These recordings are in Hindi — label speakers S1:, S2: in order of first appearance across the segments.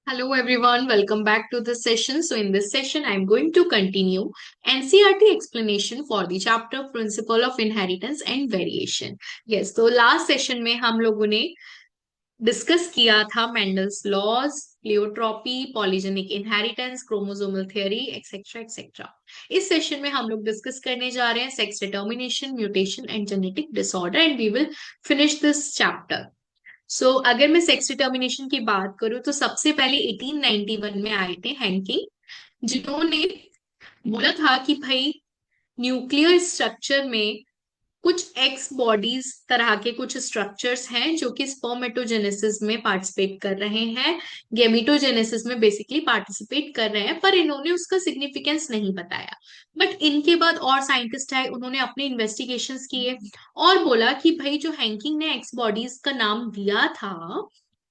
S1: Hello everyone, welcome back to this session. So in this session, I'm going to continue NCERT explanation for the chapter Principle of Inheritance and Variation. Yes, तो last session में हम लोगों ने डिस्कस किया था Mendel's laws, pleiotropy, polygenic inheritance, chromosomal theory, etcetera etcetera. इस सेशन में हम लोग डिस्कस करने जा रहे हैं sex determination, mutation and genetic disorder and we will finish this chapter. अगर मैं सेक्स डिटर्मिनेशन की बात करूं तो सबसे पहले 1891 में आए थे हैंकिंग, जिन्होंने बोला था कि भाई न्यूक्लियर स्ट्रक्चर में कुछ एक्स बॉडीज तरह के कुछ स्ट्रक्चर्स हैं जो कि स्पर्मेटोजेनेसिस में पार्टिसिपेट कर रहे हैं, गेमिटोजेनेसिस में बेसिकली पार्टिसिपेट कर रहे हैं, पर इन्होंने उसका सिग्निफिकेंस नहीं बताया। बट इनके बाद और साइंटिस्ट आए, उन्होंने अपने इन्वेस्टिगेशंस किए और बोला कि भाई जो हैंकिंग ने एक्स बॉडीज का नाम दिया था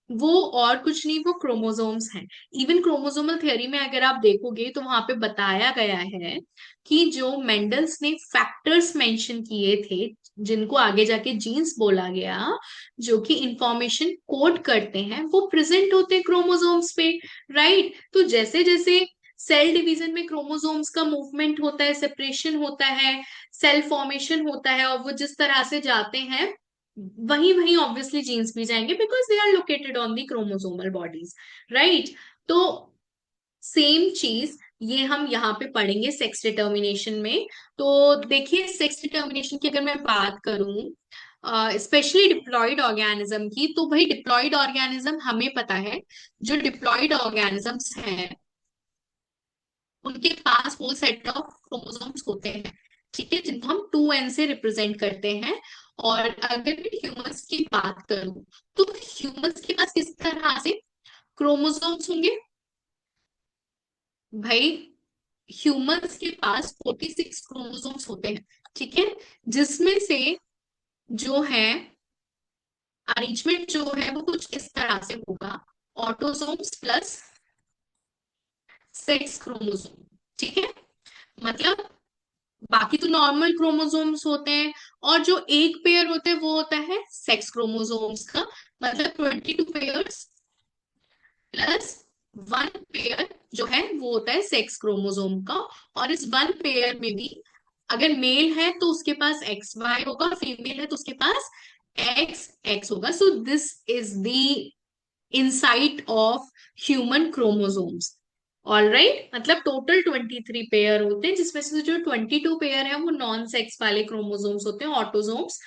S1: वो और कुछ नहीं, वो क्रोमोसोम्स हैं। इवन क्रोमोसोमल थ्योरी में अगर आप देखोगे तो वहां पे बताया गया है कि जो मेंडल्स ने फैक्टर्स मेंशन किए थे जिनको आगे जाके जीन्स बोला गया, जो कि इंफॉर्मेशन कोड करते हैं, वो प्रेजेंट होते हैं क्रोमोसोम्स पे। राइट, तो जैसे जैसे सेल डिवीजन में क्रोमोसोम्स का मूवमेंट होता है, सेपरेशन होता है, सेल फॉर्मेशन होता है, और वो जिस तरह से जाते हैं वहीं वहीं ऑब्वियसली जीन्स भी जाएंगे because they are located on the chromosomal bodies. Right, तो सेम चीज ये हम यहाँ पे पढ़ेंगे सेक्स डिटर्मिनेशन में। तो देखिए, सेक्स डिटर्मिनेशन की अगर मैं बात करूं, स्पेशली डिप्लॉयड ऑर्गेनिज्म की, तो भाई डिप्लॉयड ऑर्गेनिज्म हमें पता है, जो डिप्लॉयड ऑर्गेनिजम्स हैं उनके पास वो सेट ऑफ क्रोमोसोम्स होते हैं, ठीक है, जिनको हम 2n से रिप्रेजेंट करते हैं। और अगर मैं ह्यूमंस की बात करूं तो ह्यूमंस के पास किस तरह से क्रोमोसोम्स होंगे भाई? ह्यूमंस के पास 46 क्रोमोसोम्स होते हैं, ठीक है, जिसमें से जो है अरेंजमेंट जो है वो कुछ इस तरह से होगा, ऑटोसोम्स प्लस सेक्स क्रोमोसोम, ठीक है। मतलब बाकी तो नॉर्मल क्रोमोसोम्स होते हैं, और जो एक पेयर होते हैं वो होता है सेक्स क्रोमोसोम्स का। मतलब 22 पेयर्स प्लस वन पेयर जो है वो होता है सेक्स क्रोमोसोम का। और इस वन पेयर में भी अगर मेल है तो उसके पास एक्स वाई होगा, फीमेल है तो उसके पास एक्स एक्स होगा। सो this is the insight of human chromosomes. All right, मतलब टोटल 23 पेयर होते हैं, जिसमें से जो 22 पेयर है वो नॉन सेक्स वाले क्रोमोसोम्स होते हैं, ऑटोसोम्स।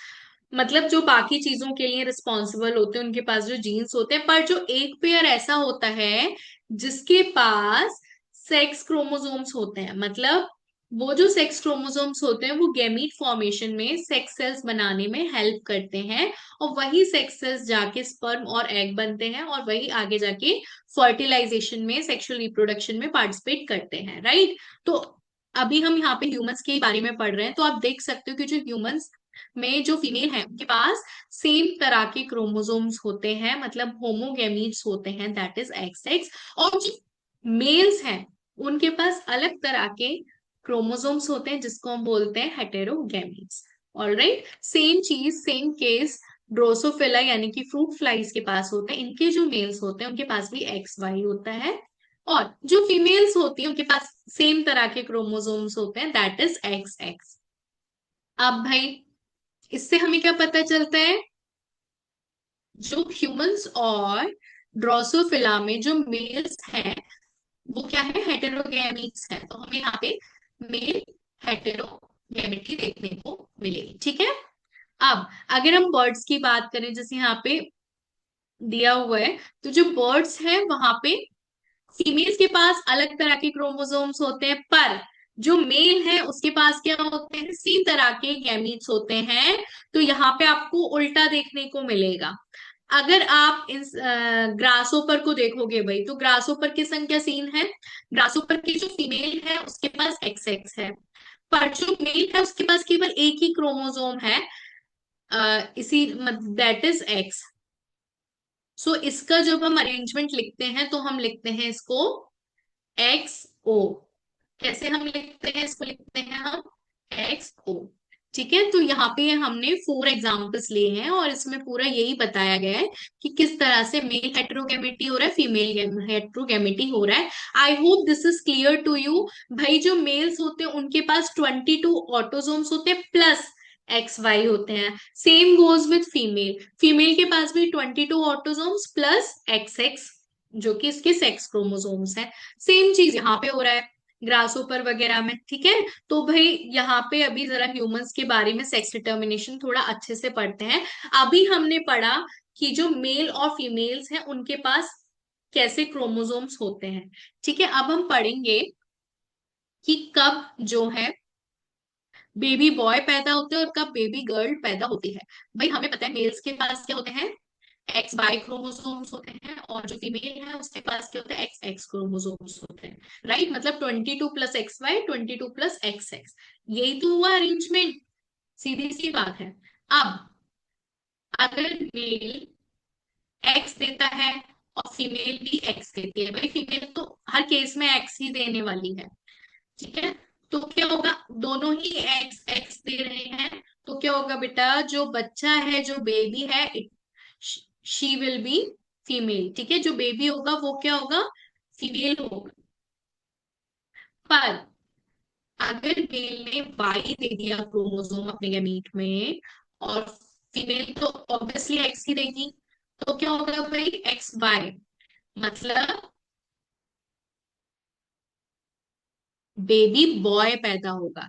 S1: मतलब जो बाकी चीजों के लिए रिस्पॉन्सिबल होते हैं, उनके पास जो जीन्स होते हैं। पर जो एक पेयर ऐसा होता है जिसके पास सेक्स क्रोमोसोम्स होते हैं, मतलब वो जो सेक्स क्रोमोसोम्स होते हैं वो गैमीट फॉर्मेशन में सेक्स सेल्स बनाने में हेल्प करते हैं, और वही सेक्स सेल्स जाके स्पर्म और एग बनते हैं, और वही आगे जाके फर्टिलाइजेशन में, सेक्सुअल रिप्रोडक्शन में पार्टिसिपेट करते हैं। राइट, तो अभी हम यहाँ पे ह्यूमंस के बारे में पढ़ रहे हैं, तो आप देख सकते हो कि जो ह्यूमंस में जो फीमेल है उनके पास सेम तरह के क्रोमोसोम्स होते हैं, मतलब होमोगेमीट्स होते हैं, दैट इज एक्स एक्स। और जो मेल्स हैं उनके पास अलग तरह के क्रोमोसोम्स होते हैं जिसको हम बोलते हैं हेटेरोगेमीट्स। ऑलराइट, सेम चीज सेम केस ड्रोसोफिला यानी कि फ्रूट फ्लाइज के पास होते हैं। इनके जो मेल्स होते हैं उनके पास भी एक्स वाई होता है, और जो फीमेल्स होती हैं उनके पास सेम तरह के क्रोमोसोम्स होते हैं, दैट इज एक्स एक्स। अब भाई इससे हमें क्या पता चलता है? जो ह्यूमंस और ड्रोसोफिला में जो मेल्स हैं वो क्या है, हेटेरोगेमीट्स है, तो हमें यहाँ पे मेल हेटेरोगेमिटी देखने को मिलेगी, ठीक है। अब अगर हम बर्ड्स की बात करें, जैसे यहाँ पे दिया हुआ है, तो जो बर्ड्स है वहां पे फीमेल्स के पास अलग तरह के क्रोमोसोम्स होते हैं, पर जो मेल है उसके पास क्या होते हैं, सेम तरह के गैमीट्स होते हैं। तो यहाँ पे आपको उल्टा देखने को मिलेगा। अगर आप इस ग्रासोपर को देखोगे भाई, तो ग्रासोपर की संख्या सेम है, ग्रासोपर की जो फीमेल है उसके पास एक्स एक्स है, पर जो मेल है उसके पास केवल एक ही क्रोमोसोम है, इसी दैट इज एक्स। सो इसका जब हम अरेंजमेंट लिखते हैं तो हम लिखते हैं इसको एक्स ओ। कैसे हम लिखते हैं इसको? लिखते हैं हम एक्स ओ, ठीक है, तो यहाँ पे हमने 4 एग्जाम्पल्स लिए हैं और इसमें पूरा यही बताया गया है कि किस तरह से मेल हेट्रोगेमेटी हो रहा है, फीमेल हेट्रोगेमेटी हो रहा है। I hope this is clear to you. भाई जो मेल्स होते हैं उनके पास 22 ऑटोजोम्स होते हैं प्लस एक्स वाई होते हैं। Same goes with female, female के पास भी 22 ऑटोजोम्स प्लस एक्स एक्स, जो कि इसके सेक्स क्रोमोसोम्स हैं। सेम चीज यहाँ पे हो रहा है ग्रासोपर वगैरह में। ठीक है, तो भाई यहाँ पे अभी जरा ह्यूमंस के बारे में सेक्स डिटर्मिनेशन थोड़ा अच्छे से पढ़ते हैं। अभी हमने पढ़ा कि जो मेल और फीमेल्स हैं उनके पास कैसे क्रोमोसोम्स होते हैं। ठीक है, अब हम पढ़ेंगे कि कब जो है बेबी बॉय पैदा होते हैं और कब बेबी गर्ल पैदा होती है। भाई हमें पता है मेल्स के पास क्या होते हैं, एक्स वाई क्रोमोसोम्स होते हैं, और जो फीमेल है उसके पास क्या होता है, एक्स एक्स क्रोमोसोम्स होते हैं। राइट, मतलब 22 plus X Y, 22 plus X X, यही तो हुआ अरेंजमेंट। सीधी सी बात है। अब अगर मेल एक्स देता है और फीमेल भी एक्स देती है, भाई फीमेल तो हर केस में एक्स ही देने वाली है। ठीक है, तो क्या होगा, दोनों ही एक्स एक्स दे रहे हैं, तो क्या होगा बेटा, जो बच्चा है जो बेबी है, शी विल बी फीमेल। ठीक है, जो बेबी होगा वो क्या होगा, फीमेल होगा। पर अगर मेल ने वाई दे दिया क्रोमोसोम अपने गैमीट में, और फीमेल तो ऑब्वियसली एक्स ही देगी, तो क्या होगा भाई, एक्स वाई, मतलब बेबी बॉय पैदा होगा।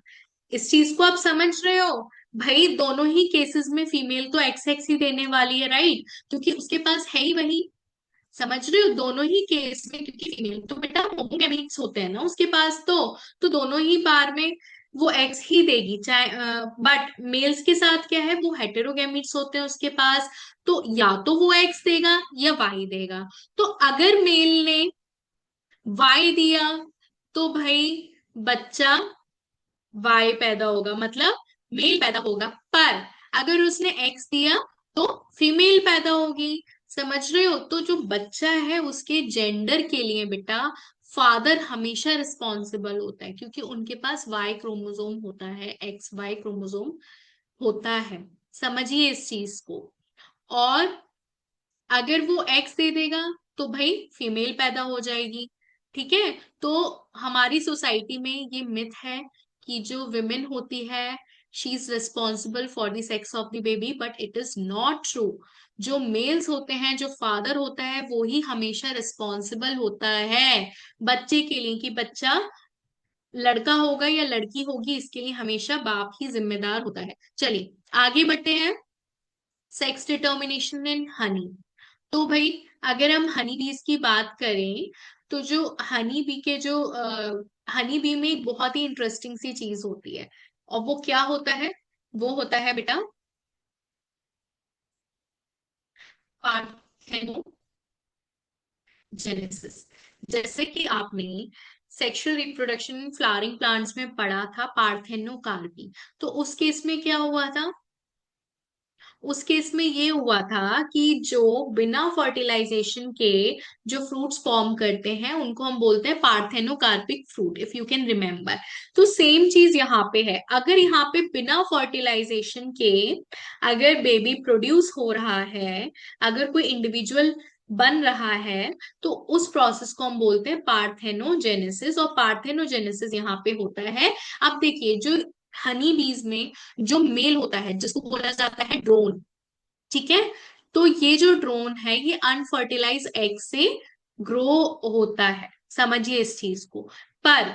S1: इस चीज को आप समझ रहे हो। भाई दोनों ही केसेस में फीमेल तो एक्स एक्स ही देने वाली है, राइट, क्योंकि उसके पास है ही वही। समझ रहे हो, दोनों ही केस में, क्योंकि फीमेल तो बेटा होमोगैमेट्स होते हैं ना उसके पास, तो दोनों ही बार में वो एक्स ही देगी, चाहे बट मेल्स के साथ क्या है, वो हेटेरोगैमेट्स होते हैं उसके पास, तो या तो वो एक्स देगा या वाई देगा। तो अगर मेल ने वाई दिया तो भाई बच्चा वाई पैदा होगा, मतलब मेल पैदा होगा। पर अगर उसने एक्स दिया तो फीमेल पैदा होगी। समझ रहे हो, तो जो बच्चा है उसके जेंडर के लिए बेटा फादर हमेशा रिस्पॉन्सिबल होता है, क्योंकि उनके पास वाई क्रोमोसोम होता है, एक्स वाई क्रोमोसोम होता है। समझिए इस चीज को। और अगर वो एक्स दे देगा तो भाई फीमेल पैदा हो जाएगी। ठीक है, तो हमारी सोसाइटी में ये मिथ है कि जो विमेन होती है she is responsible for the sex of the baby, but it is not true. जो मेल्स होते हैं, जो फादर होता है, वो ही हमेशा रिस्पॉन्सिबल होता है बच्चे के लिए, कि बच्चा लड़का होगा या लड़की होगी, इसके लिए हमेशा बाप ही जिम्मेदार होता है। चलिए आगे बढ़ते हैं। Sex determination in Honey. तो भाई अगर हम हनी बीज की बात करें, तो जो हनी बी के जो हनी बी में एक बहुत ही इंटरेस्टिंग सी चीज होती है, और वो क्या होता है, वो होता है बेटा पार्थेनोजेनेसिस। जैसे कि आपने सेक्सुअल रिप्रोडक्शन फ्लावरिंग प्लांट्स में पढ़ा था पार्थेनोकार्पी, तो उस केस में क्या हुआ था, उस केस में ये हुआ था कि जो बिना फर्टिलाइजेशन के जो फ्रूट्स फॉर्म करते हैं उनको हम बोलते हैं parthenocarpic fruit, if you can remember. तो सेम चीज यहाँ पे है, अगर यहाँ पे बिना फर्टिलाइजेशन के अगर बेबी प्रोड्यूस हो रहा है, अगर कोई इंडिविजुअल बन रहा है, तो उस प्रोसेस को हम बोलते हैं पार्थेनोजेनेसिस, और पार्थेनोजेनेसिस यहाँ पे होता है। अब देखिए जो हनी बीज में जो मेल होता है जिसको बोला जाता है ड्रोन, ठीक है, तो ये जो ड्रोन है ये अनफर्टिलाइज एग से ग्रो होता है। समझिए इस चीज को। पर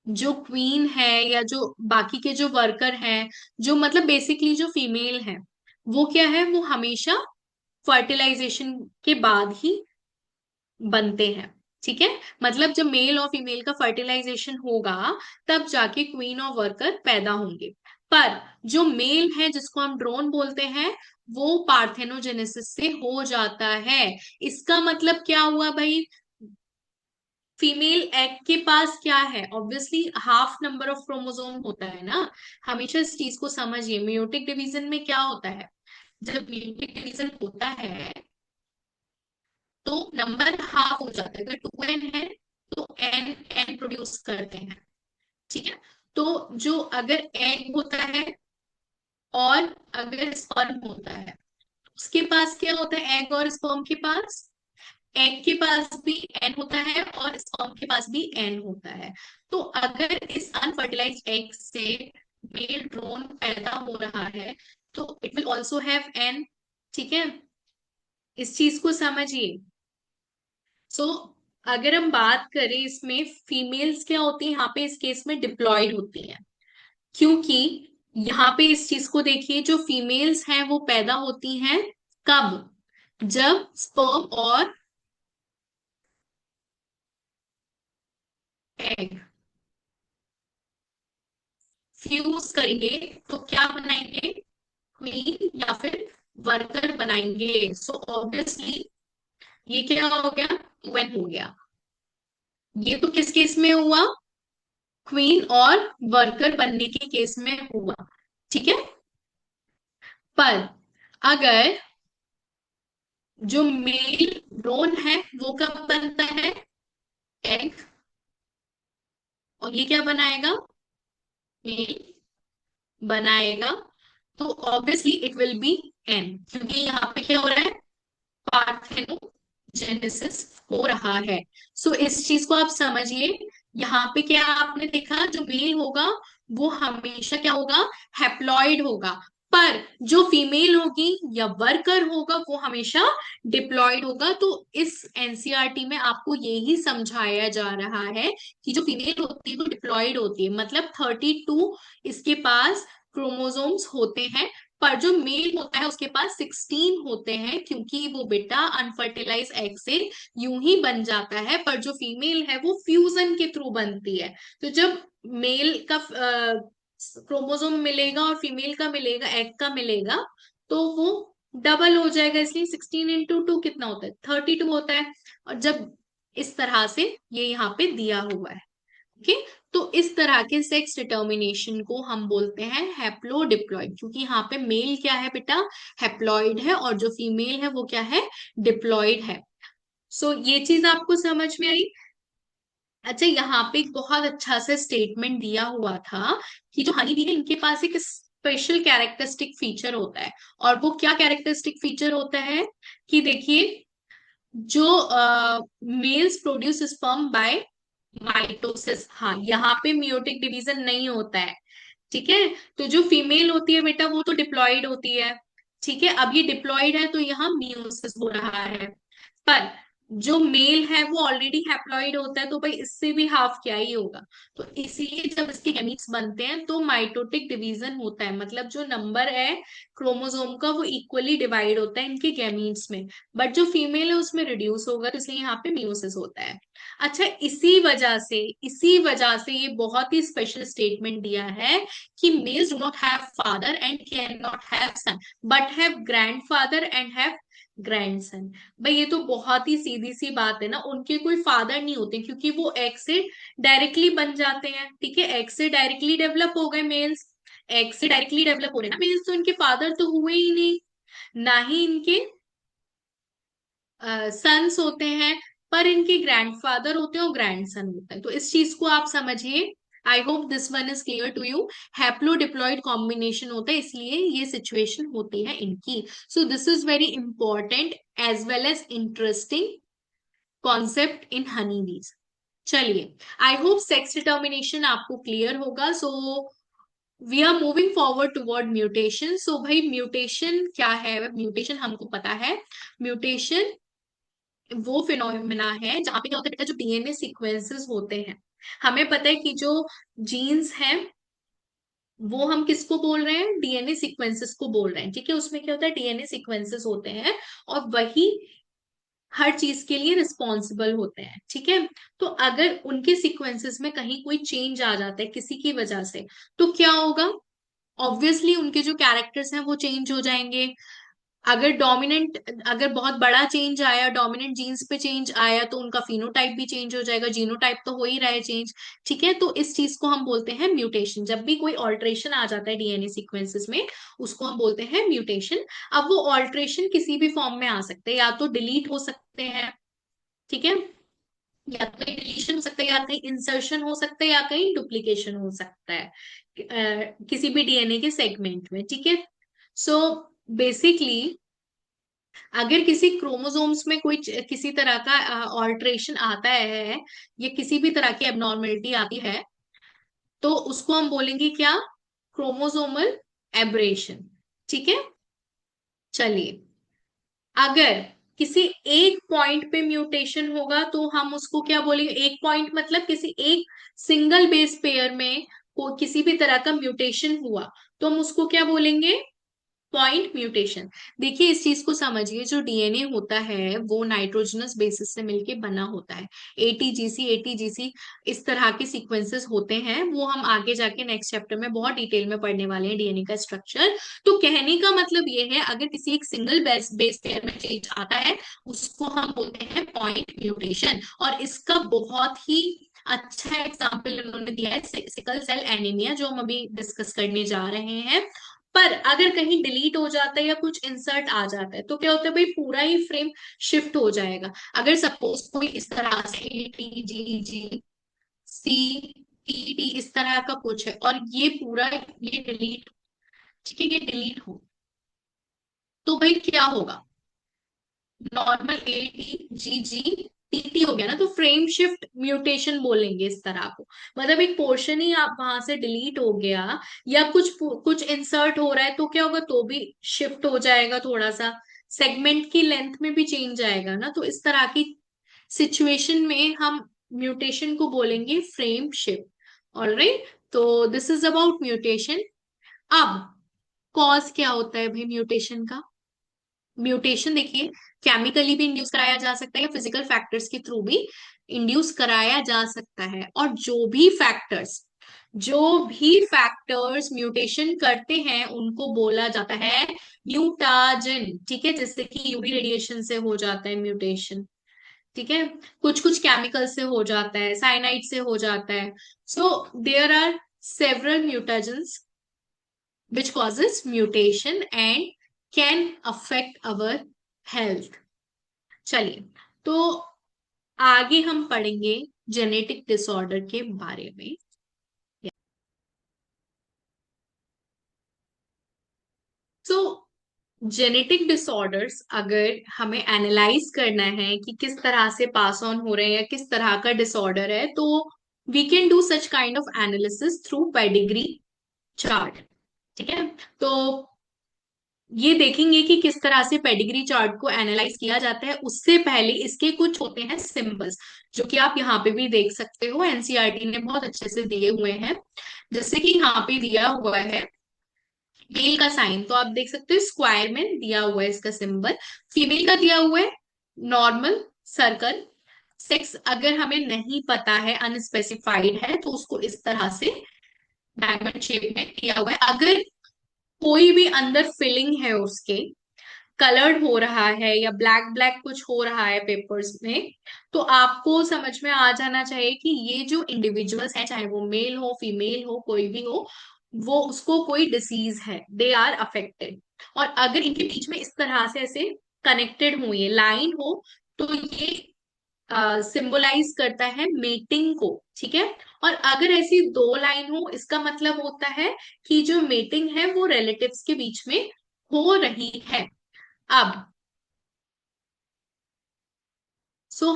S1: जो क्वीन है या जो बाकी के जो वर्कर हैं, जो मतलब बेसिकली जो फीमेल है, वो क्या है, वो हमेशा फर्टिलाइजेशन के बाद ही बनते हैं। ठीक है, मतलब जब मेल और फीमेल का फर्टिलाइजेशन होगा तब जाके क्वीन और वर्कर पैदा होंगे। पर जो मेल है जिसको हम ड्रोन बोलते हैं, वो पार्थेनोजेनेसिस से हो जाता है। इसका मतलब क्या हुआ भाई, फीमेल एग के पास क्या है, obviously half number of chromosome होता है ना। हमेशा इस चीज को समझिए, मेयोटिक डिवीजन में क्या होता है, जब मेयोटिक डिवीजन होता है तो नंबर हाफ हो जाता है। अगर 2n है तो n n प्रोड्यूस करते हैं। ठीक है, तो जो अगर एग होता है और अगर स्पर्म होता है उसके पास क्या होता है, एग और स्पर्म के पास, एग के पास भी एन होता है और स्पर्म के पास भी एन होता है। तो अगर इस अनफर्टिलाइज्ड एग से मेल ड्रोन पैदा हो रहा है तो it will also have an. ठीक है, इस चीज को समझिए। सो अगर हम बात करें इसमें फीमेल्स क्या होती है यहाँ पे, इस केस में डिप्लॉयड होती है, क्योंकि यहाँ पे इस चीज को देखिए, जो फीमेल्स हैं वो पैदा होती हैं कब, जब स्पर्म और एग फ्यूज करेंगे तो क्या बनाएंगे, क्वीन या फिर वर्कर बनाएंगे। सो ऑब्वियसली ये क्या हो गया, वन हो गया। ये तो किस केस में हुआ, क्वीन और वर्कर बनने के केस में हुआ। ठीक है, पर अगर जो मेल ड्रोन है वो कब बनता है, एग, और ये क्या बनाएगा, मेल बनाएगा, तो obviously it will be N, क्योंकि यहाँ पे क्या हो रहा है, पार्थेनोजेनेसिस हो रहा है। सो इस चीज को आप समझिए। यहाँ पे क्या आपने देखा, जो मेल होगा वो हमेशा क्या होगा, हैप्लॉइड होगा, पर जो फीमेल होगी या वर्कर होगा वो हमेशा डिप्लॉयड होगा। तो इस एनसीईआरटी में आपको यही समझाया जा रहा है कि जो फीमेल होती है वो डिप्लॉयड होती है, मतलब 32 इसके पास क्रोमोसोम्स होते हैं, पर जो मेल होता है उसके पास 16 होते हैं, क्योंकि वो बेटा अनफर्टिलाइज एग से यूं ही बन जाता है, पर जो फीमेल है वो फ्यूजन के थ्रू बनती है। तो जब मेल का क्रोमोसोम मिलेगा और फीमेल का मिलेगा, एग का मिलेगा, तो वो डबल हो जाएगा, इसलिए 16 × 2 कितना होता है, 32 होता है। और जब इस तरह से ये यहाँ पे दिया हुआ है, ओके, तो इस तरह के सेक्स डिटर्मिनेशन को हम बोलते हैं हैप्लोडिप्लॉइड, क्योंकि यहाँ पे मेल क्या है बेटा, हैप्लॉइड है, और जो फीमेल है वो क्या है, डिप्लॉइड है। सो ये चीज आपको समझ में आई। अच्छा, यहाँ पे एक बहुत अच्छा सा स्टेटमेंट दिया हुआ था कि जो हनी बी है इनके पास एक स्पेशल कैरेक्टरिस्टिक फीचर होता है, और वो क्या कैरेक्टरिस्टिक फीचर होता है कि देखिए, जो males produce sperm by mitosis, हाँ यहाँ पे मियोटिक डिवीजन नहीं होता है। ठीक है, तो जो फीमेल होती है बेटा वो तो डिप्लॉयड होती है। ठीक है, अब ये डिप्लॉयड है तो यहाँ मियोसिस हो रहा है, पर जो मेल है वो ऑलरेडी हैप्लॉइड होता है, तो भाई इससे भी हाफ क्या ही होगा। तो इसीलिए जब इसके गैमीट्स बनते हैं तो माइटोटिक डिवीजन होता है, मतलब जो नंबर है क्रोमोसोम का वो इक्वली डिवाइड होता है इनके गैमीट्स में, बट जो फीमेल है उसमें रिड्यूस होगा, तो इसलिए यहाँ पे मियोसिस होता है। अच्छा, इसी वजह से ये बहुत ही स्पेशल स्टेटमेंट दिया है कि males do not have father and can not have son, but have grandfather and have grandson. भाई ये तो बहुत ही सीधी सी बात है ना, उनके कोई फादर नहीं होते क्योंकि वो एग से डायरेक्टली बन जाते हैं। ठीक है, एग से डायरेक्टली डेवलप हो गए मेल्स, एग से डायरेक्टली डेवलप हो रहे हैं ना मेल्स, तो इनके फादर तो हुए ही नहीं, ना ही इनके सन्स होते हैं, पर इनके ग्रैंडफादर होते हैं और ग्रैंडसन होते हैं। तो इस चीज को आप समझिए। I hope this one is clear to you. Haplodiploid combination होता है, इसलिए ये सिचुएशन होती है इनकी। So this is very important as well as interesting concept in honey bees. चलिए, आई होप सेक्स डिटर्मिनेशन आपको क्लियर होगा। So we are moving forward toward mutation. So भाई म्यूटेशन क्या है, म्यूटेशन हमको पता है, म्यूटेशन वो फिनोमिना है जहां पे क्या होता है बेटा, जो डीएनए सीक्वेंसेस होते हैं, हमें पता है कि जो जीन्स हैं वो हम किसको बोल रहे हैं, डीएनए सीक्वेंसेस को बोल रहे हैं। ठीक है, उसमें क्या होता है, डीएनए सीक्वेंसेस होते हैं और वही हर चीज के लिए रिस्पॉन्सिबल होते हैं। ठीक है, तो अगर उनके सीक्वेंसेस में कहीं कोई चेंज आ जाता है किसी की वजह से, तो क्या होगा, ऑब्वियसली उनके जो कैरेक्टर्स हैं वो चेंज हो जाएंगे। अगर डोमिनेंट, अगर बहुत बड़ा चेंज आया, डोमिनेंट जीन्स पे चेंज आया, तो उनका फिनोटाइप भी चेंज हो जाएगा, जीनोटाइप तो हो ही रहा है चेंज। ठीक है, तो इस चीज को हम बोलते हैं म्यूटेशन। जब भी कोई ऑल्ट्रेशन आ जाता है डीएनए सीक्वेंसेस में, उसको हम बोलते हैं म्यूटेशन। अब वो ऑल्ट्रेशन किसी भी फॉर्म में आ सकते हैं, या तो डिलीट हो सकते हैं, ठीक है, या तो कहीं डिलीशन हो सकता है, या कहीं इंसर्शन हो सकता है, या कहीं डुप्लीकेशन हो सकता है किसी भी डीएनए के सेगमेंट में, ठीक है। सो बेसिकली अगर किसी क्रोमोसोम्स में कोई किसी तरह का ऑल्ट्रेशन आता है, या किसी भी तरह की एबनॉर्मेलिटी आती है, तो उसको हम बोलेंगे क्या? क्रोमोसोमल एब्रेशन, ठीक है। चलिए, अगर किसी एक पॉइंट पे म्यूटेशन होगा तो हम उसको क्या बोलेंगे? एक पॉइंट मतलब किसी एक सिंगल बेस पेयर में किसी भी तरह का म्यूटेशन हुआ तो हम उसको क्या बोलेंगे? Point mutation. देखिए, इस चीज को समझिए, जो डीएनए होता है वो नाइट्रोजनस बेसिस से मिलके बना होता है। एटीजीसी एटीजीसी इस तरह के सीक्वेंसेस होते हैं, वो हम आगे जाके नेक्स्ट चैप्टर में बहुत डिटेल में पढ़ने वाले हैं, डीएनए का स्ट्रक्चर। तो कहने का मतलब ये है, अगर किसी एक सिंगल बेस बेस पेयर में चेंज आता है उसको हम बोलते हैं पॉइंट म्यूटेशन। और इसका बहुत ही अच्छा एग्जाम्पल उन्होंने दिया है सिकल सेल एनीमिया, जो हम अभी डिस्कस करने जा रहे हैं। पर अगर कहीं डिलीट हो जाता है या कुछ इंसर्ट आ जाता है तो क्या होता है भाई? पूरा ही फ्रेम शिफ्ट हो जाएगा। अगर सपोज कोई इस तरह से टी जी जी सी टी टी इस तरह का कुछ है और ये पूरा ये डिलीट, ठीक है, ये डिलीट हो, तो भाई क्या होगा? Normal A T G G T T हो गया ना, तो फ्रेम शिफ्ट म्यूटेशन बोलेंगे इस तरह को। मतलब एक पोर्शन ही आप वहां से डिलीट हो गया, या कुछ कुछ इंसर्ट हो रहा है तो क्या होगा? तो भी शिफ्ट हो जाएगा थोड़ा सा, सेगमेंट की लेंथ में भी चेंज आएगा ना, तो इस तरह की सिचुएशन में हम म्यूटेशन को बोलेंगे फ्रेम शिफ्ट। ऑलराइट, तो दिस इज अबाउट म्यूटेशन। अब कॉज क्या होता है भाई म्यूटेशन का? म्यूटेशन देखिए, केमिकली भी इंड्यूस कराया जा सकता है या फिजिकल फैक्टर्स के थ्रू भी इंड्यूस कराया जा सकता है। और जो भी फैक्टर्स म्यूटेशन करते हैं उनको बोला जाता है म्यूटाजन, ठीक है। जैसे कि यूवी रेडिएशन से हो जाता है म्यूटेशन, ठीक है। कुछ कुछ केमिकल से हो जाता है, साइनाइड से हो जाता है। So there are several mutagens which causes mutation and can affect our health। चलिए, तो आगे हम पढ़ेंगे जेनेटिक डिसऑर्डर के बारे में। तो जेनेटिक डिसऑर्डर्स अगर हमें एनालाइज करना है कि किस तरह से पास ऑन हो रहे हैं या किस तरह का डिसऑर्डर है, तो we can do such kind of analysis through pedigree chart, ठीक है। तो ये देखेंगे कि किस तरह से पेडिग्री चार्ट को एनालाइज किया जाता है। उससे पहले इसके कुछ होते हैं सिंबल्स, जो कि आप यहाँ पे भी देख सकते हो, एनसीईआरटी ने बहुत अच्छे से दिए हुए हैं। जैसे कि यहाँ पे दिया हुआ है मेल का साइन, तो आप देख सकते हो स्क्वायर में दिया हुआ है इसका सिंबल। फीमेल का दिया हुआ है नॉर्मल सर्कल। सेक्स अगर हमें नहीं पता है, अनस्पेसिफाइड है, तो उसको इस तरह से डायमंड शेप में दिया हुआ है। अगर कोई भी अंदर फिलिंग है उसके, कलर्ड हो रहा है या ब्लैक ब्लैक कुछ हो रहा है पेपर्स में, तो आपको समझ में आ जाना चाहिए कि ये जो इंडिविजुअल्स हैं, चाहे वो मेल हो फीमेल हो कोई भी हो, वो उसको कोई डिसीज है, दे आर अफेक्टेड। और अगर इनके बीच में इस तरह से ऐसे कनेक्टेड हुई है लाइन हो, तो ये सिंबलाइज करता है मेटिंग को, ठीक है। और अगर ऐसी दो लाइन हो, इसका मतलब होता है कि जो मेटिंग है वो रिलेटिव्स के बीच में हो रही है। अब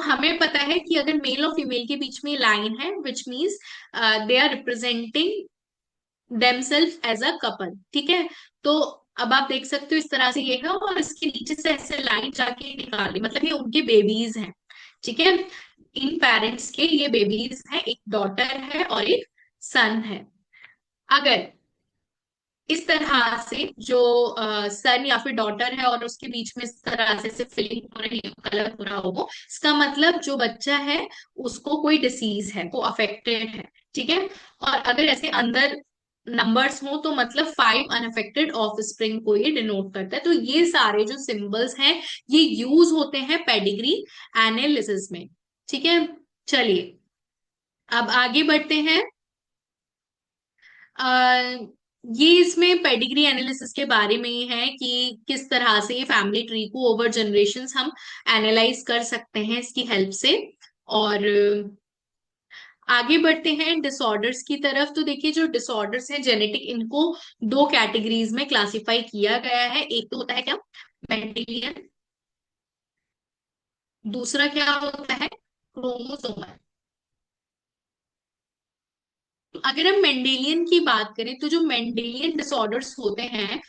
S1: हमें पता है कि अगर मेल और फीमेल के बीच में लाइन है, which means they are representing themselves as a couple, ठीक है। तो अब आप देख सकते हो इस तरह से ये है, और इसके नीचे से ऐसे लाइन जाके निकाली, मतलब ये उनके बेबीज हैं, ठीक है। इन पेरेंट्स के ये बेबीज हैं, एक डॉटर है और एक सन है। अगर इस तरह से जो सन या फिर डॉटर है और उसके बीच में इस तरह से फिलिंग हो रही है, कलर हो रहा हो, इसका मतलब जो बच्चा है उसको कोई डिसीज है, वो अफेक्टेड है, ठीक है। और अगर ऐसे अंदर नंबर्स हो तो मतलब 5 अनअफेक्टेड ऑफ स्प्रिंग को ये डिनोट करता है। तो ये सारे जो सिंबल्स हैं ये यूज होते हैं पेडिग्री एनालिसिस में, ठीक है। चलिए, अब आगे बढ़ते हैं। अ, ये इसमें पेडिग्री एनालिसिस के बारे में ही है कि किस तरह से फैमिली ट्री को ओवर जनरेशंस हम एनालाइज कर सकते हैं इसकी हेल्प से। और आगे बढ़ते हैं डिसऑर्डर्स की तरफ। तो देखिए जो डिसऑर्डर्स हैं जेनेटिक, इनको दो कैटेगरीज में क्लासिफाई किया गया है। एक तो होता है क्या, मेंडेलियन, दूसरा क्या होता है, क्रोमोसोमल। अगर हम मेंडेलियन की बात करें तो जो मेंडेलियन डिसऑर्डर्स होते हैं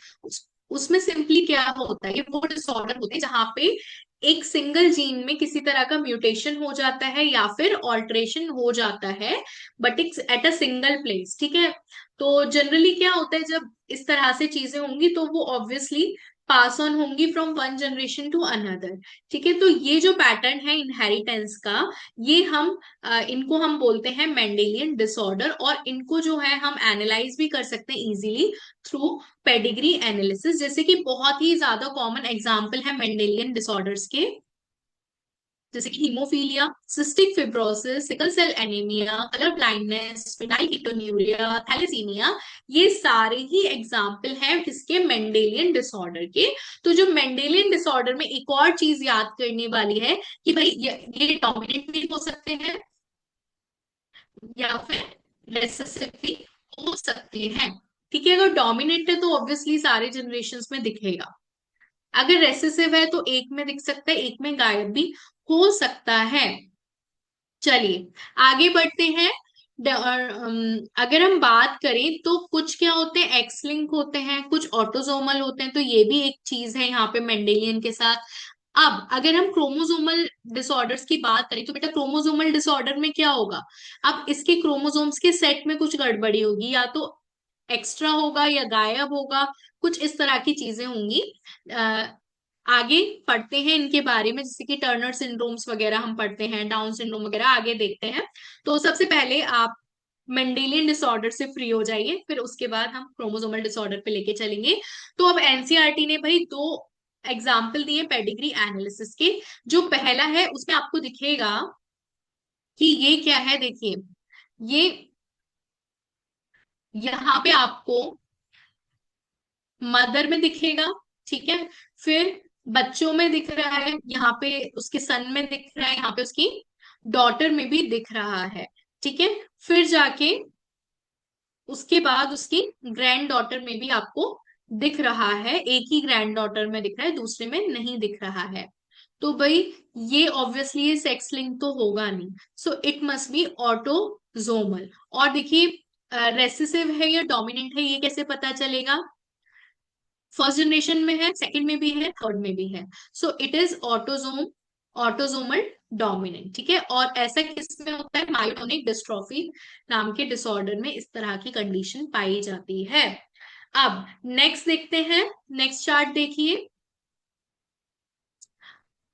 S1: उसमें सिंपली क्या होता है, ये वो डिसऑर्डर होते हैं जहां पे एक सिंगल जीन में किसी तरह का म्यूटेशन हो जाता है या फिर ऑल्टरेशन हो जाता है, but it's at a single place. ठीक है, तो जनरली क्या होता है जब इस तरह से चीजें होंगी तो वो ऑब्वियसली पास ऑन होंगी from one generation to another. ठीक है, तो ये जो पैटर्न है इनहेरिटेंस का, ये हम इनको हम बोलते हैं मेंडेलियन डिसऑर्डर, और इनको जो है हम एनालाइज भी कर सकते हैं इजीली थ्रू पेडिग्री एनालिसिस। जैसे कि बहुत ही ज्यादा कॉमन एग्जांपल है मेंडेलियन डिसऑर्डर्स के, जैसे कि haemophilia, cystic fibrosis, sickle cell anaemia, colour blindness, phenylketonuria, thalassaemia, ये सारे ही एग्जाम्पल हैं इसके मेंडेलियन डिसऑर्डर के। तो जो मेंडेलियन डिसऑर्डर में एक और चीज याद करने वाली है कि भाई ये डोमिनेंट भी हो सकते हैं या फिर रेसेसिव भी हो सकते हैं। ठीक है, अगर डोमिनेंट है तो ऑब्वियसली सारे जनरेशन्स में दिखेगा, अगर रेसेसिव है तो एक में दिख सकता है, एक में गायब भी हो सकता है। चलिए आगे बढ़ते हैं। अगर हम बात करें तो कुछ क्या होते हैं, एक्स लिंक होते हैं, कुछ ऑटोजोमल होते हैं, तो ये भी एक चीज है यहाँ पे मेंडेलियन के साथ। अब अगर हम क्रोमोसोमल डिसऑर्डर्स की बात करें तो बेटा क्रोमोसोमल डिसऑर्डर में क्या होगा, अब इसके क्रोमोसोम्स के सेट में कुछ गड़बड़ी होगी, या तो एक्स्ट्रा होगा या गायब होगा, कुछ इस तरह की चीजें होंगी। आगे पढ़ते हैं इनके बारे में, जैसे कि टर्नर सिंड्रोम्स वगैरह हम पढ़ते हैं, डाउन सिंड्रोम वगैरह आगे देखते हैं। तो सबसे पहले आप मेंडेलियन डिसऑर्डर से फ्री हो जाइए, फिर उसके बाद हम क्रोमोसोमल डिसऑर्डर पे लेके चलेंगे। तो अब एनसीईआरटी ने भाई दो एग्जाम्पल दिए पेडिग्री एनालिसिस के। जो पहला है उसमें आपको दिखेगा कि ये क्या है, देखिए ये यहाँ पे आपको मदर में दिखेगा, ठीक है, फिर बच्चों में दिख रहा है, यहाँ पे उसके सन में दिख रहा है, यहाँ पे उसकी डॉटर में भी दिख रहा है। ठीक है, फिर जाके उसके बाद उसकी ग्रैंड डॉटर में भी आपको दिख रहा है, एक ही ग्रैंड डॉटर में दिख रहा है, दूसरे में नहीं दिख रहा है। तो भाई ये ऑब्वियसली ये सेक्स लिंक तो होगा नहीं, so it must B autosomal. और देखिए रेसेसिव है या डोमिनेंट है ये कैसे पता चलेगा, फर्स्ट जनरेशन में है, सेकंड में भी है, थर्ड में भी है, so it is autosomal dominant. ठीक है, और ऐसा किस में होता है, मायोटोनिक डिस्ट्रोफी नाम के डिसऑर्डर में इस तरह की कंडीशन पाई जाती है। अब नेक्स्ट देखते हैं, नेक्स्ट चार्ट देखिए।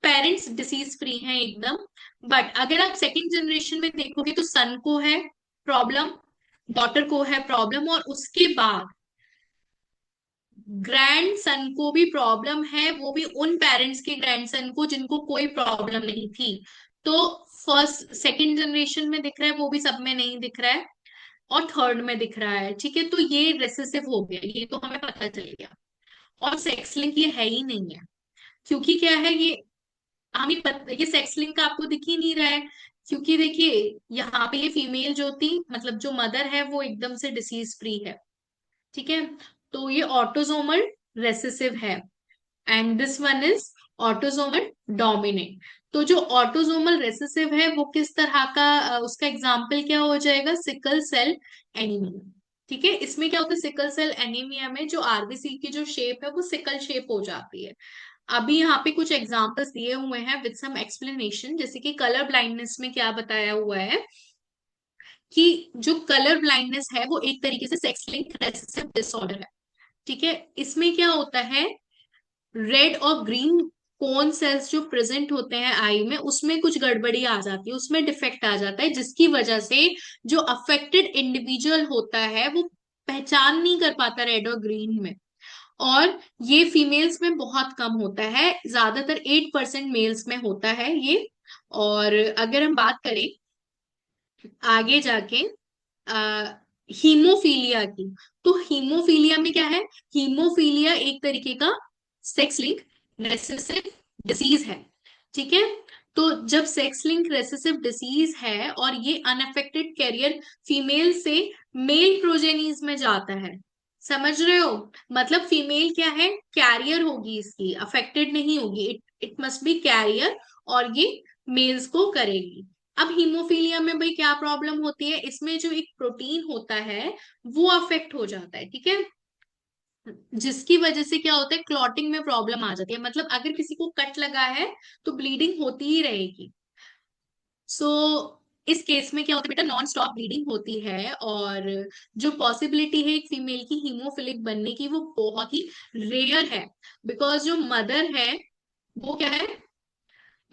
S1: पेरेंट्स डिसीज फ्री हैं एकदम, बट अगर आप सेकंड जनरेशन में देखोगे तो सन को है प्रॉब्लम, डॉटर को है प्रॉब्लम, और उसके बाद ग्रैंड सन को भी प्रॉब्लम है, वो भी उन पेरेंट्स के ग्रैंड सन को जिनको कोई प्रॉब्लम नहीं थी। तो फर्स्ट सेकंड जनरेशन में दिख रहा है, वो भी सब में नहीं दिख रहा है, और थर्ड में दिख रहा है। ठीक है, तो ये रेसेसिव हो गया, ये तो हमें पता चल गया। और सेक्स लिंक ये है ही नहीं है, क्योंकि क्या है ये हमें ये सेक्स लिंक आपको दिख ही नहीं रहा है, क्योंकि देखिए यहाँ पे ये फीमेल जो थी, मतलब जो मदर है, वो एकदम से डिसीज फ्री है। ठीक है, तो ये ऑटोजोमल रेसेसिव है, and this one is autosomal dominant. तो जो ऑटोजोमल रेसेसिव है वो किस तरह का, उसका एग्जाम्पल क्या हो जाएगा, सिकल सेल एनीमिया। ठीक है, इसमें क्या होता है, सिकल सेल एनीमिया में जो आरबीसी की जो शेप है वो सिकल शेप हो जाती है। अभी यहाँ पे कुछ एग्जांपल्स दिए हुए हैं विद सम एक्सप्लेनेशन, जैसे कि कलर ब्लाइंडनेस में क्या बताया हुआ है कि जो कलर ब्लाइंडनेस है वो एक तरीके से सेक्स लिंक्ड रेसेसिव डिसऑर्डर है। ठीक है, इसमें क्या होता है, रेड और ग्रीन कोन सेल्स जो प्रेजेंट होते हैं आई में, उसमें कुछ गड़बड़ी आ जाती है, उसमें डिफेक्ट आ जाता है, जिसकी वजह से जो अफेक्टेड इंडिविजुअल होता है वो पहचान नहीं कर पाता रेड और ग्रीन में। और ये फीमेल्स में बहुत कम होता है, ज्यादातर 8% मेल्स में होता है ये। और अगर हम बात करें आगे जाके हीमोफीलिया की, तो हीमोफीलिया में क्या है, हीमोफीलिया एक तरीके का सेक्स लिंक रेसेसिव डिसीज है। ठीक है, तो जब सेक्स लिंक रेसेसिव डिसीज है और ये अनअफेक्टेड कैरियर फीमेल से मेल प्रोजेनीज में जाता है, समझ रहे हो? मतलब फीमेल क्या है, कैरियर होगी, इसकी अफेक्टेड नहीं होगी, it it must be carrier, और ये मेल्स को करेगी। अब हीमोफीलिया में भाई क्या प्रॉब्लम होती है, इसमें जो एक प्रोटीन होता है वो अफेक्ट हो जाता है, ठीक है, जिसकी वजह से क्या होता है, क्लॉटिंग में प्रॉब्लम आ जाती है। मतलब अगर किसी को कट लगा है तो ब्लीडिंग होती ही रहेगी। सो इस केस में क्या होता है बेटा, नॉन स्टॉप ब्लीडिंग होती है, और जो पॉसिबिलिटी है एक फीमेल की हीमोफिलिक बनने की वो बहुत ही रेयर है। बिकॉज जो मदर है वो क्या है,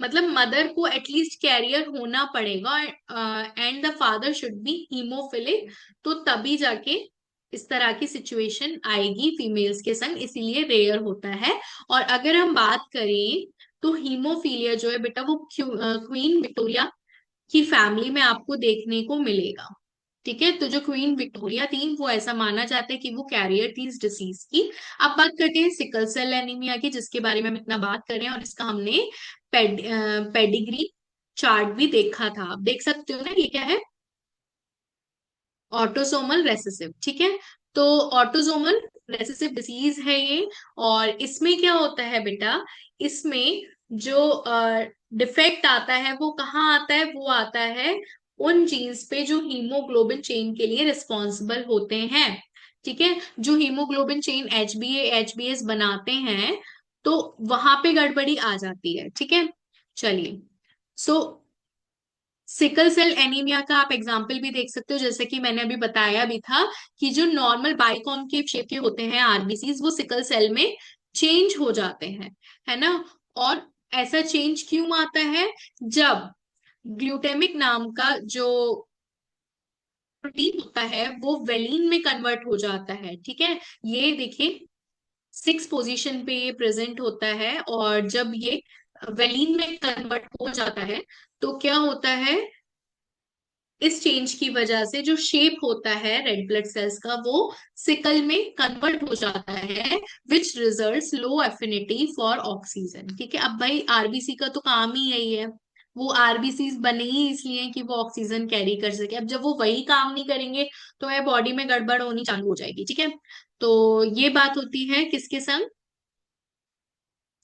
S1: मतलब मदर को एटलीस्ट कैरियर होना पड़ेगा, and the father should be hemophilic, तो तभी जाके इस तरह की सिचुएशन आएगी फीमेल्स के संग, इसीलिए रेयर होता है। और अगर हम बात करें तो हीमोफीलिया जो है बेटा वो क्वीन विक्टोरिया की फैमिली में आपको देखने को मिलेगा। ठीक है, तो जो क्वीन विक्टोरिया थी वो ऐसा माना जाता है कि वो कैरियर थी इस डिसीज की। अब बात करते हैं सिकल सेल एनीमिया की, जिसके बारे में हम इतना बात कर रहे हैं, और इसका हमने पेडिग्री चार्ट भी देखा था। आप देख सकते हो ना, ये क्या है, ऑटोसोमल रेसेसिव, ठीक है। तो ऑटोसोमल रेसेसिव डिसीज है ये, और इसमें क्या होता है बेटा, इसमें जो डिफेक्ट आता है वो कहाँ आता है, वो आता है उन जीन्स पे जो हीमोग्लोबिन चेन के लिए रिस्पॉन्सिबल होते हैं। ठीक है, जो हीमोग्लोबिन चेन एचबीएस बनाते हैं, तो वहां पे गड़बड़ी आ जाती है। ठीक है, चलिए। सो सिकल सेल एनीमिया का आप एग्जाम्पल भी देख सकते हो, जैसे कि मैंने अभी बताया भी था कि जो नॉर्मल बाइकॉन्केव शेप के होते हैं आरबीसीज, वो सिकल सेल में चेंज हो जाते हैं, है ना। और ऐसा चेंज क्यों आता है, जब ग्लूटेमिक नाम का जो प्रोटीन होता है वो वेलिन में कन्वर्ट हो जाता है। ठीक है, ये देखिए 6 पोजीशन पे ये प्रेजेंट होता है, और जब ये वेलिन में कन्वर्ट हो जाता है तो क्या होता है, इस चेंज की वजह से जो शेप होता है रेड ब्लड सेल्स का वो सिकल में कन्वर्ट हो जाता है, which results low affinity for oxygen. ठीक है, अब भाई आरबीसी का तो काम ही यही है, वो आरबीसी बने ही इसलिए कि वो ऑक्सीजन कैरी कर सके। अब जब वो वही काम नहीं करेंगे तो है बॉडी में गड़बड़ होनी चालू हो जाएगी। ठीक है, तो ये बात होती है किसके संग,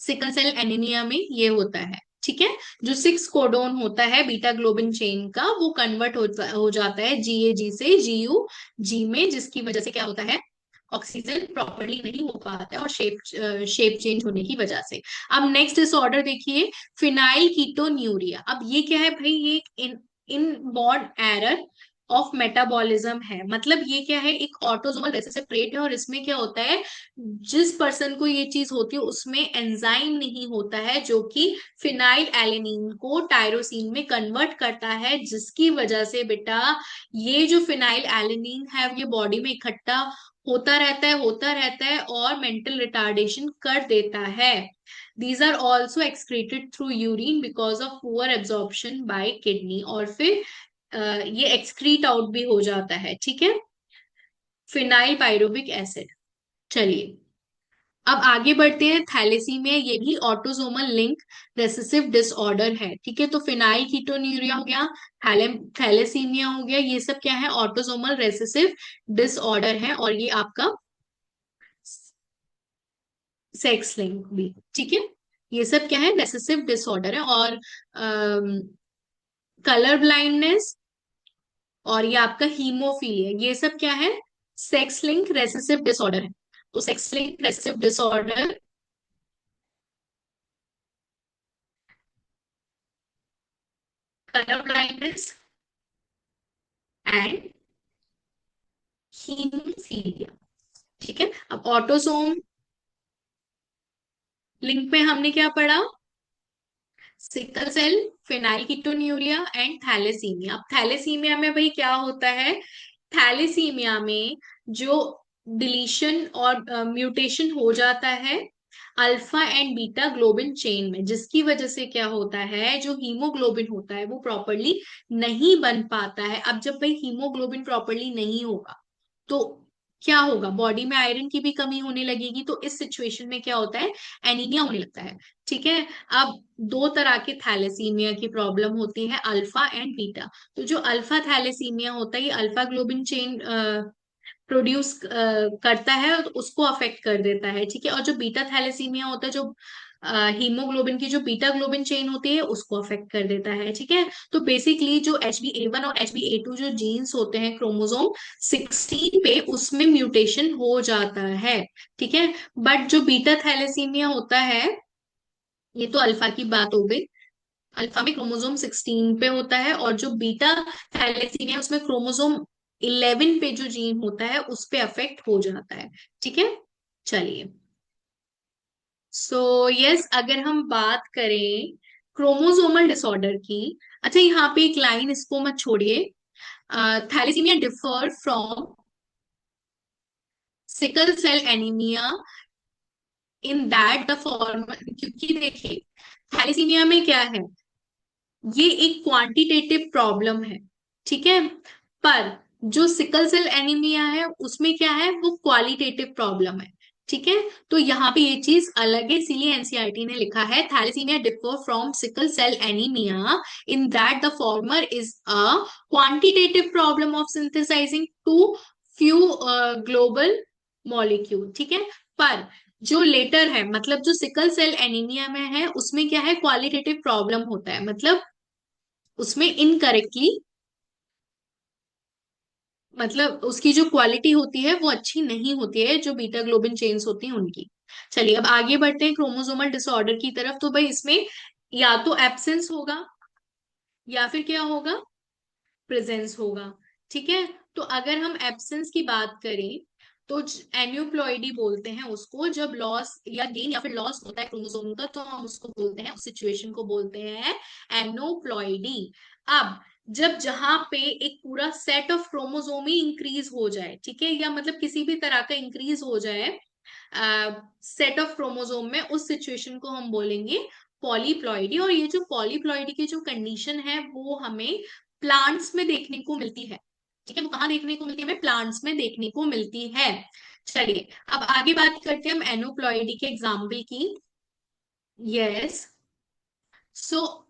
S1: सिकल सेल एनीमिया में ये होता है। ठीक है, जो 6 कोडोन होता है बीटा ग्लोबिन चेन का वो कन्वर्ट हो जाता है जीएजी से जीयू जी में, जिसकी वजह से क्या होता है, ऑक्सीजन प्रॉपरली नहीं हो पाता है, और शेप चेंज होने की वजह से। अब नेक्स्ट डिसऑर्डर देखिए, फिनाइल कीटोन्यूरिया। अब ये क्या है भाई, ये एक इनबॉर्न एरर ऑफ मेटाबॉलिज्म है। मतलब ये क्या है, एक ऑटोसोमल रिसेसिव ट्रेट है, और इसमें क्या होता है, जिस पर्सन को ये चीज होती है उसमें एंजाइम नहीं होता है जो कि फिनाइल एलेनिन को टायरोसिन में कन्वर्ट करता है, जिसकी वजह से बेटा ये जो फिनाइल एलेनिन है ये बॉडी में इकट्ठा होता रहता है और मेंटल रिटार्डेशन कर देता है। These are also excreted through urine because of poor absorption by kidney, और फिर ये एक्सक्रीट आउट भी हो जाता है। ठीक है, फिनाइल पायरुविक एसिड। चलिए, अब आगे बढ़ते हैं, थैलेसीमिया ये भी ऑटोसोमल लिंक रेसेसिव डिसऑर्डर है। ठीक है, तो फिनाइल कीटोन्यूरिया हो गया, थैलेसीमिया हो गया, ये सब क्या है, ऑटोसोमल रेसेसिव डिसऑर्डर है, और ये आपका सेक्स लिंक भी। ठीक है, ये सब क्या है, रेसेसिव डिसऑर्डर है। और कलर ब्लाइंडनेस और ये आपका हीमोफीलिया, ये सब क्या है, सेक्स लिंक रेसेसिव डिसऑर्डर है। तो sex link recessive disorder, colour blindness and haemophilia. ठीक है, अब ऑटोसोम लिंक में हमने क्या पढ़ा, सिकल सेल, फिनाइलकीटोन्यूरिया एंड थैलेसीमिया। अब थैलेसीमिया में भाई क्या होता है, थैलेसीमिया में जो डिलीशन और म्यूटेशन हो जाता है alpha and beta globin chain में, जिसकी वजह से क्या होता है, जो हीमोग्लोबिन होता है वो प्रॉपरली नहीं बन पाता है। अब जब भाई हीमोग्लोबिन प्रॉपरली नहीं होगा तो क्या होगा, बॉडी में आयरन की भी कमी होने लगेगी, तो इस सिचुएशन में क्या होता है, एनीमिया होने लगता है। ठीक है। अब दो तरह के थैलेसीमिया की प्रॉब्लम होती है, अल्फा एंड बीटा। तो जो अल्फा थैलेसीमिया होता है ये अल्फा ग्लोबिन चेन प्रोड्यूस करता है और उसको अफेक्ट कर देता है, ठीक है। और जो बीटा थैलेसीमिया होता है, जो हीमोग्लोबिन की जो बीटा ग्लोबिन चेन होती है उसको अफेक्ट कर देता है, ठीक है। तो बेसिकली जो HbA1 और HbA2 जो जीन्स होते हैं क्रोमोसोम 16 पे, उसमें म्यूटेशन हो जाता है, ठीक है। बट जो बीटा थैलेसीमिया होता है, ये तो अल्फा की बात हो गई, अल्फा में क्रोमोसोम 16 पे होता है, और जो बीटा थैलेसीमिया उसमें क्रोमोसोम 11 पे जो जीन होता है उस पे अफेक्ट हो जाता है, ठीक है। चलिए, सो यस, अगर हम बात करें क्रोमोसोमल डिसऑर्डर की, अच्छा यहाँ पे एक लाइन, इसको मत छोड़िए। Thalassemia differ from sickle cell anemia in that the form, क्योंकि देखिए थैलेसीमिया में क्या है, ये एक क्वांटिटेटिव प्रॉब्लम है, ठीक है। पर जो सिकल सेल एनीमिया है उसमें क्या है, वो क्वालिटेटिव प्रॉब्लम है, ठीक है। तो यहाँ पे ये चीज अलग है, इसीलिए एनसीईआरटी ने लिखा है thalassemia differ from sickle cell anemia in that the former is a quantitative problem of synthesizing too few global molecule, ठीक है। पर जो लेटर है, मतलब जो सिकल सेल एनीमिया में है, उसमें क्या है, क्वालिटेटिव प्रॉब्लम होता है, मतलब उसमें इनकरेक्टली, मतलब उसकी जो क्वालिटी होती है वो अच्छी नहीं होती है, जो बीटा ग्लोबिन चेन्स होती हैं उनकी। चलिए अब आगे बढ़ते हैं क्रोमोसोमल डिसऑर्डर की तरफ। तो भाई इसमें या तो एब्सेंस होगा या फिर क्या होगा, प्रेजेंस होगा, ठीक है। तो अगर हम एब्सेंस की बात करें तो एन्यूप्लॉइडी बोलते हैं उसको, जब लॉस या गेन या फिर लॉस होता है क्रोमोसोम का, तो हम उसको बोलते हैं, उस सिचुएशन को बोलते हैं एनोप्लॉइडी। अब जब जहां पे एक पूरा set of chromosome he increase हो जाए, ठीक है, या मतलब किसी भी तरह का इंक्रीज हो जाए सेट ऑफ क्रोमोसोम में, उस सिचुएशन को हम बोलेंगे पॉलीप्लॉइडी। और ये जो पॉलीप्लॉइडी की जो कंडीशन है वो हमें प्लांट्स में देखने को मिलती है, ठीक है। वो कहाँ देखने को मिलती है, हमें प्लांट्स में देखने को मिलती है। चलिए अब आगे बात करते हैं हम एनोप्लॉइडी के एग्जाम्पल की। यस, सो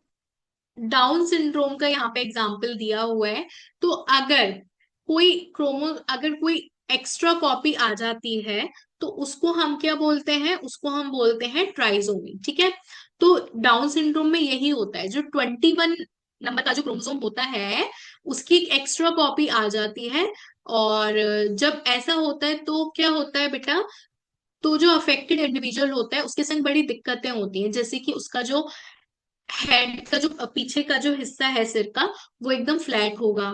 S1: डाउन सिंड्रोम का यहाँ पे एग्जाम्पल दिया हुआ है। तो अगर कोई एक्स्ट्रा कॉपी आ जाती है तो उसको हम क्या बोलते हैं, उसको हम बोलते हैं ट्राइसोमी, ठीक है। तो डाउन सिंड्रोम में यही होता है, जो 21 नंबर का जो क्रोमोसोम होता है उसकी एक एक्स्ट्रा कॉपी आ जाती है। और जब ऐसा होता है तो क्या होता है बेटा, तो जो अफेक्टेड इंडिविजुअल होता है उसके संग बड़ी दिक्कतें होती हैं, जैसे कि उसका जो हेड का जो पीछे का जो हिस्सा है सिर का, वो एकदम फ्लैट होगा,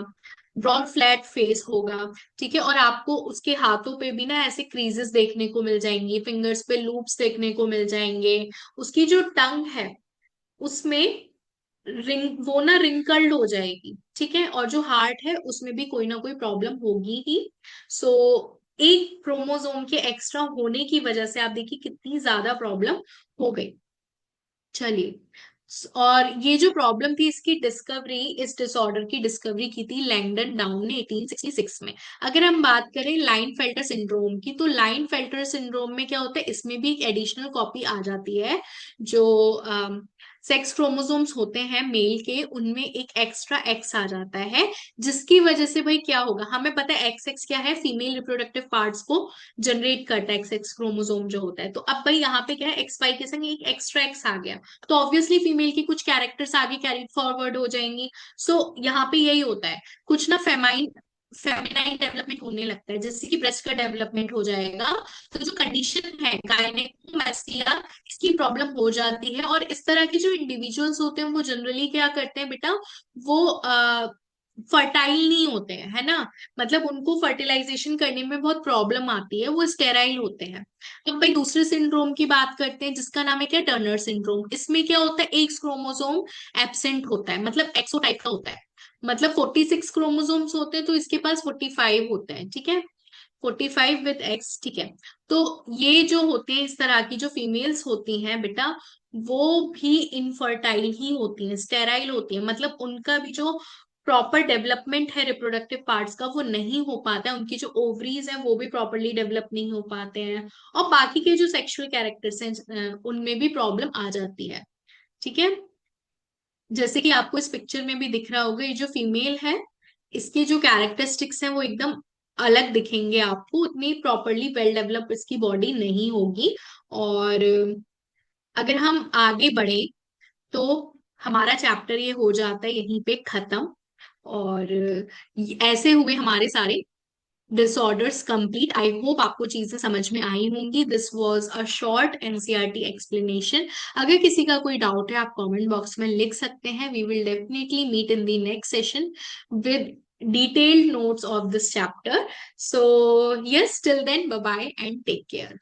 S1: ब्रॉड फ्लैट फेस होगा, ठीक है। और आपको उसके हाथों पे भी ना ऐसे क्रीजेस देखने को मिल जाएंगी, फिंगर्स पे लूप्स देखने को मिल जाएंगे। उसकी जो टंग है उसमें वो ना रिंकल्ड हो जाएगी, ठीक है। और जो हार्ट है उसमें भी कोई ना कोई प्रॉब्लम होगी ही। सो एक क्रोमोसोम के एक्स्ट्रा होने की वजह से आप देखिए कितनी ज्यादा प्रॉब्लम हो गई। चलिए, और ये जो प्रॉब्लम थी इसकी डिस्कवरी, इस डिसऑर्डर की डिस्कवरी की थी लैंगडन डाउन ने 1866 में। अगर हम बात करें लाइन फेल्टर सिंड्रोम की, तो लाइन फेल्टर सिंड्रोम में क्या होता है, इसमें भी एक एडिशनल कॉपी आ जाती है। जो सेक्स क्रोमोसोम्स होते हैं मेल के, उनमें एक एक्स्ट्रा एक्स आ जाता है, जिसकी वजह से भाई क्या होगा, हमें पता है एक्स एक्स क्या है, फीमेल रिप्रोडक्टिव पार्ट्स को जनरेट करता है एक्स एक्स क्रोमोसोम जो होता है। तो अब भाई यहाँ पे क्या है, एक्स वाई के संग एक एक्स्ट्रा एक्स आ गया, तो ऑब्वियसली फीमेल की कुछ कैरेक्टर्स आगे कैरी फॉरवर्ड हो जाएंगी। सो यहाँ पे यही होता है, कुछ ना फेमिनाइन डेवलपमेंट होने लगता है, जैसे कि ब्रेस्ट का डेवलपमेंट हो जाएगा। तो जो कंडीशन है गायनेकोमास्टिया, इसकी प्रॉब्लम हो जाती है। और इस तरह के जो इंडिविजुअल्स होते हैं वो जनरली क्या करते हैं बेटा, वो फर्टाइल नहीं होते हैं, है ना। मतलब उनको फर्टिलाइजेशन करने में बहुत प्रॉब्लम आती है, वो स्टेराइल होते हैं। तो भाई दूसरे सिंड्रोम की बात करते हैं जिसका नाम है क्या, टर्नर सिंड्रोम। इसमें क्या होता है, एक क्रोमोसोम एब्सेंट होता है, मतलब एक्सोटाइप का होता है, मतलब 46 क्रोमोसोम्स होते हैं तो इसके पास 45 होते हैं, ठीक है। 45 विद एक्स, ठीक है। तो ये जो होते हैं इस तरह की जो फीमेल्स होती हैं बेटा, वो भी इनफर्टाइल ही होती हैं, स्टेराइल होती हैं, मतलब उनका भी जो प्रॉपर डेवलपमेंट है रिप्रोडक्टिव पार्ट्स का वो नहीं हो पाता है, उनकी जो ओवरीज हैं वो भी प्रॉपरली डेवलप नहीं हो पाते हैं, और बाकी के जो सेक्सुअल कैरेक्टर्स हैं उनमें भी प्रॉब्लम आ जाती है। ठीक है, जैसे कि आपको इस पिक्चर में भी दिख रहा होगा, ये जो फीमेल है इसके जो कैरेक्टरिस्टिक्स हैं वो एकदम अलग दिखेंगे आपको, उतनी प्रॉपरली वेल डेवलप इसकी बॉडी नहीं होगी। और अगर हम आगे बढ़े तो हमारा चैप्टर ये हो जाता है यहीं पे खत्म। और ऐसे हुए हमारे सारे डिसऑर्डर्स कंप्लीट। आई होप आपको चीजें समझ में आई होंगी। This was a short NCERT explanation. अगर किसी का कोई डाउट है आप कमेंट बॉक्स में लिख सकते हैं। We will definitely meet in the next session with detailed notes of this chapter. So yes, till then, bye bye and take care.